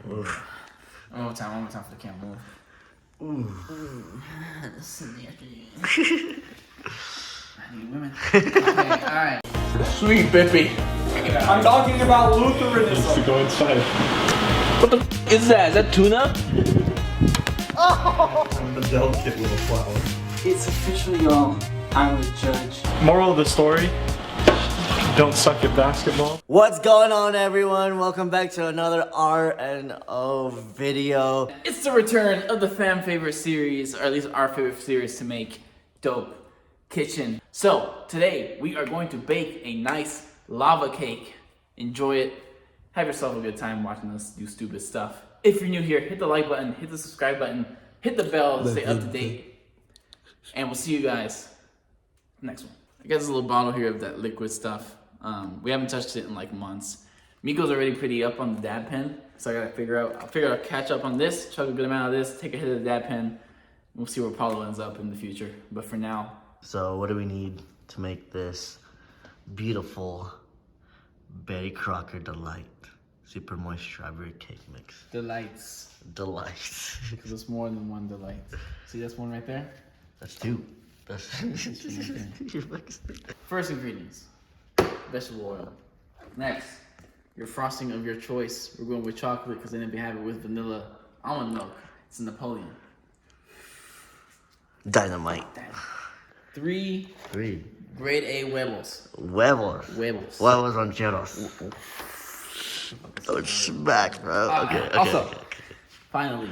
Oof. One more time for the camera. This is the afternoon. I need women. Okay, alright. Sweet Bippy. I'm talking about Lutheranism. To go inside. What the f is that? Is that tuna? I'm the delicate little flower. It's official, y'all. I'm the judge. Moral of the story: don't suck at basketball. What's going on, everyone? Welcome back to another R&O video. It's the return of the fan favorite series, or at least our favorite series to make, Dope Kitchen. So today we are going to bake a nice lava cake. Enjoy it. Have yourself a good time watching us do stupid stuff. If you're new here, hit the like button, hit the subscribe button, hit the bell to stay up to date. And we'll see you guys next one. I got this little bottle here of that liquid stuff. We haven't touched it in like months. Miko's already pretty up on the dab pen, so I gotta figure I'll catch up on this, chug a good amount of this, take a hit of the dab pen. We'll see where Paulo ends up in the future. But for now, So what do we need to make this beautiful Betty Crocker Delight super moist strawberry cake mix? delights. Delight. Because it's more than one delight. See this one right there? That's two. That's First ingredients, vegetable oil. Next, your frosting of your choice. We're going with chocolate because then if you have it with vanilla almond milk, it's a Napoleon. Dynamite. Three Three. grade A huevos. Huevos. Huevos. Huevos rancheros. Oh, smack, bro. Okay. Also, finally,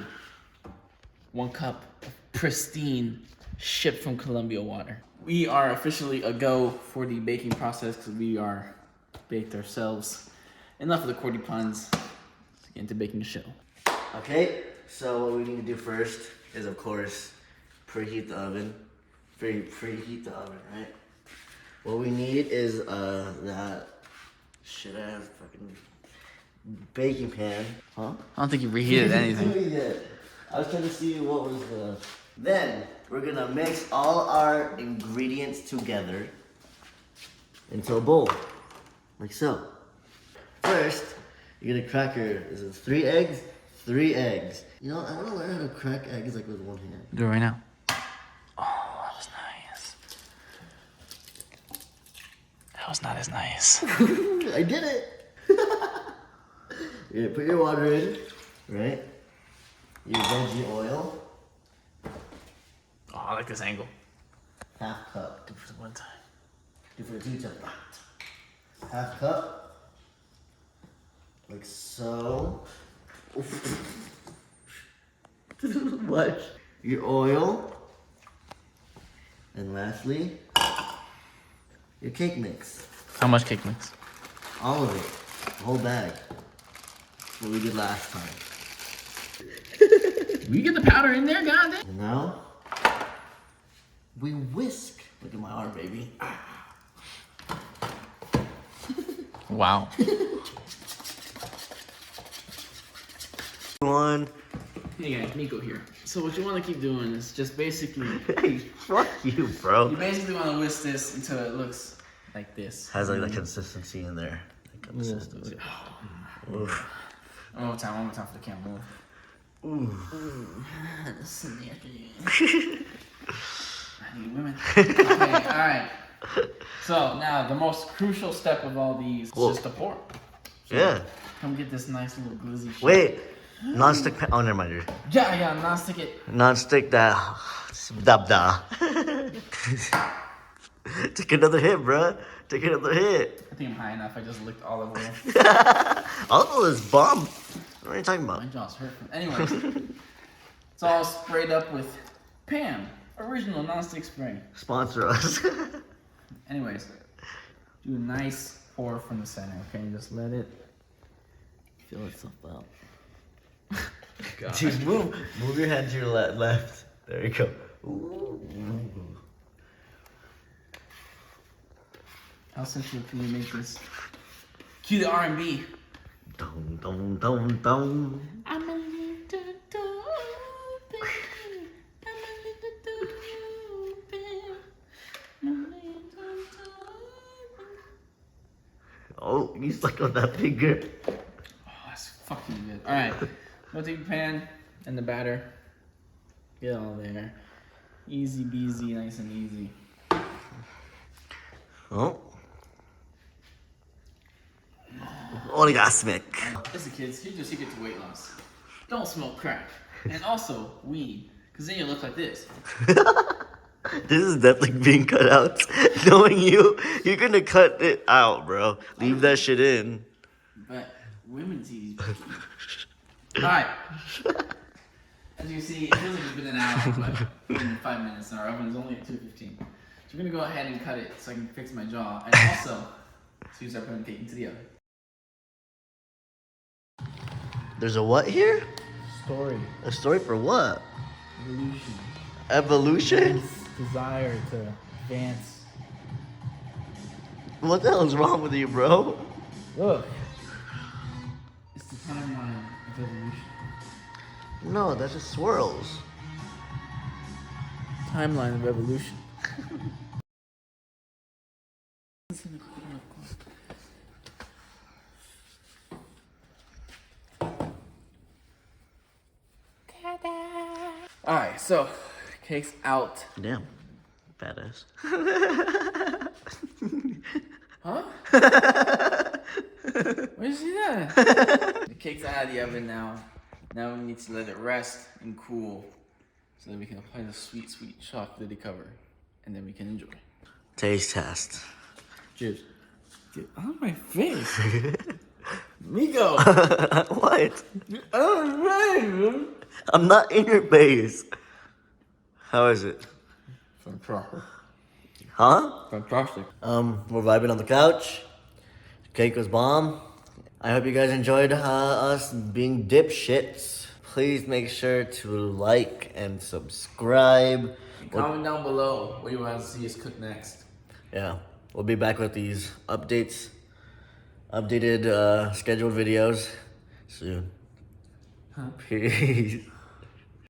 1 cup of pristine, shipped from Colombia water. We are officially a go for the baking process because we are baked ourselves. Enough of the cordy puns. Let's get into baking the show. Okay, so what we need to do first is, of course, preheat the oven. Preheat the oven, right? What we need is that shit ass fucking baking pan. Huh? I don't think you reheated anything. Yeah. I was trying to see what was the. Then we're gonna mix all our ingredients together into a bowl, like so. First, you're gonna crack your. Is it 3 eggs? 3 eggs. You know, I wanna learn how to crack eggs like with one hand. Do it right now. Oh, that was nice. That was not as nice. I did it. You're gonna put your water in, right? Your veggie oil, Oh, I like this angle. half cup. Do it for the one time. Do for the 2 times. Half cup, like so. What? Your oil, and lastly, your cake mix. How much cake mix? All of it, the whole bag. That's what we did last time. We get the powder in there, goddamn. And now, we whisk. Look at my arm, baby. Wow. One. Hey guys, Nico here. So what you want to keep doing is just basically, Hey, fuck you, bro. you basically want to whisk this until it looks like this. Has like the consistency in there. The consistency. Oof. One more time for the camera. This is the afternoon. I need women. Okay, alright. So now the most crucial step of all these is just to pour. So Yeah. come get this nice little glizzy shit. Wait. Non-stick pan. Oh, never mind. Dude. Yeah, non-stick it. Non-stick that. Dabda. Take another hit, bro. Take another hit. I think I'm high enough. I just licked olive oil. Olive oil is bomb. What are you talking about? My jaw's hurting. Anyways, it's all sprayed up with Pam, original non-stick spray. Sponsor us. Anyways, do a nice pour from the center, okay? Just let it fill itself up. Dude, move your hand to your left. There you go. Ooh. How simple can you make this? Cue the R&B. Dum dum dum dum. I'm a little dope. I'm a little dope. I'm a little dope. Oh, you stuck on that finger. Oh, that's fucking good. Alright, we'll take the pan and the batter. Get it all there. Easy beasy, nice and easy. Oh. Orgasmic. Listen, kids, here's your secret to weight loss. Don't smoke crack. And also, weed. Because then you look like this. This is definitely being cut out. Knowing you, you're gonna cut it out, bro. Leave that shit in. But women see these. Alright. As you can see, it feels like it's been an hour, but in 5 minutes, and our oven is only at 215. So we're gonna go ahead and cut it so I can fix my jaw, and also, so you start putting the cake into the oven. There's a what here? Story. A story for what? Evolution. Evolution? Desire to advance. What the hell is wrong with you, bro? Look. It's the timeline of evolution. No, that's just swirls. Timeline of evolution. Alright, so cake's out. Damn. Badass. Huh? Where'd you see that? The cake's out of the oven now. Now we need to let it rest and cool so that we can apply the sweet, sweet chocolatey cover. And then we can enjoy. Taste test. Cheers. Get out of my face. Miko! What? Get out of my face! I'm not in your face. How is it? Fantastic. Huh? Fantastic. We're vibing on the couch. Cake was bomb. I hope you guys enjoyed us being dipshits. Please make sure to like and subscribe. Comment down below what you want to see us cook next. Yeah, we'll be back with these updated scheduled videos soon. Peace.